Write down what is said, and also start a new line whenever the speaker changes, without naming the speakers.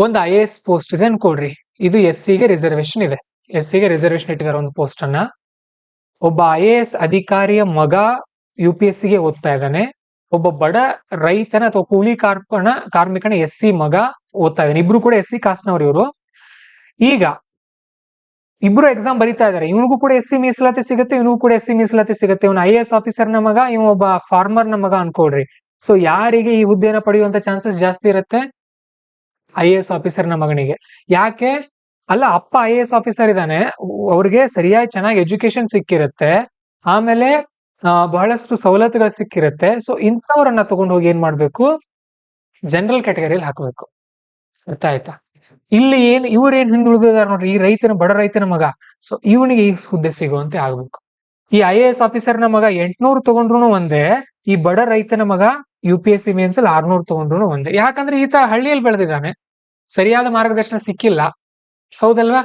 ಒಂದು IAS post ಇದೆ ಅನ್ಕೊಳ್ರಿ. ಇದು SC ಗೆ ರಿಸರ್ವೇಶನ್ ಇದೆ. SC ಗೆ ರಿಸರ್ವೇಶನ್ ಇಟ್ಟಿದ್ದಾರೆ ಒಂದು ಪೋಸ್ಟ್ ಅನ್ನ. ಒಬ್ಬ IAS ಅಧಿಕಾರಿಯ ಮಗ UPSC ಗೆ ಓದ್ತಾ ಇದ್ದಾನೆ. ಒಬ್ಬ ಬಡ ರೈತನ ಅಥವಾ ಕೂಲಿ ಕಾರ್ಮಿಕನ SC ಮಗ ಓದ್ತಾ ಇದ್ದಾನೆ. ಇಬ್ರು ಕೂಡ SC ಕಾಸ್ಟ್ನವ್ರು ಇವರು. ಈಗ ಇಬ್ರು ಎಕ್ಸಾಮ್ ಬರೀತಾ ಇದಾರೆ. ಇವನಿಗೂ ಕೂಡ SC ಮೀಸಲಾತಿ ಸಿಗುತ್ತೆ, ಇವನಿಗೂ ಕೂಡ SC ಮೀಸಲಾತಿ ಸಿಗುತ್ತೆ. ಇವನು IAS ಆಫೀಸರ್ ನ ಮಗ, ಇವ ಒಬ್ಬ ಫಾರ್ಮರ್ ನ ಮಗ ಅನ್ಕೊಳ್ರಿ. ಸೊ ಯಾರಿಗೆ ಈ ಹುದ್ದೆನ ಪಡೆಯುವಂತ ಚಾನ್ಸಸ್ ಜಾಸ್ತಿ ಇರುತ್ತೆ? IAS ಆಫೀಸರ್ ನ ಮಗನಿಗೆ. ಯಾಕೆ? ಅಲ್ಲ, ಅಪ್ಪ IAS ಆಫೀಸರ್ ಇದ್ದಾನೆ, ಅವ್ರಿಗೆ ಸರಿಯಾಗಿ ಚೆನ್ನಾಗಿ ಎಜುಕೇಶನ್ ಸಿಕ್ಕಿರುತ್ತೆ, ಆಮೇಲೆ ಬಹಳಷ್ಟು ಸವಲತ್ತುಗಳು ಸಿಕ್ಕಿರುತ್ತೆ. ಸೊ ಇಂಥವ್ರನ್ನ ತಗೊಂಡು ಹೋಗಿ ಏನ್ ಮಾಡ್ಬೇಕು? ಜನರಲ್ ಕ್ಯಾಟಗರಿಯಲ್ಲಿ ಹಾಕಬೇಕು. ಅರ್ಥ ಆಯ್ತಾ? ಇಲ್ಲಿ ಇವ್ರೇನ್ ಹಿಂದುಳಿದಿದ್ದಾರೆ ನೋಡ್ರಿ, ಈ ಬಡ ರೈತನ ಮಗ. ಸೊ ಇವನಿಗೆ ಈ ಹುದ್ದೆ ಸಿಗುವಂತೆ ಆಗ್ಬೇಕು. ಈ IAS ಆಫೀಸರ್ ನ ಮಗ 800 ತಗೊಂಡ್ರು ಒಂದೇ, ಈ ಬಡ ರೈತನ ಮಗ UPSC ಮೇನ್ಸ್ ಅಲ್ಲಿ 600 ತಗೊಂಡ್ರು ಒಂದೇ. ಯಾಕಂದ್ರೆ ಈತ ಹಳ್ಳಿಯಲ್ಲಿ ಬೆಳೆದಿದ್ದಾನೆ, ಸರಿಯಾದ ಮಾರ್ಗದರ್ಶನ ಸಿಕ್ಕಿಲ್ಲ, ಹೌದಲ್ವಾ?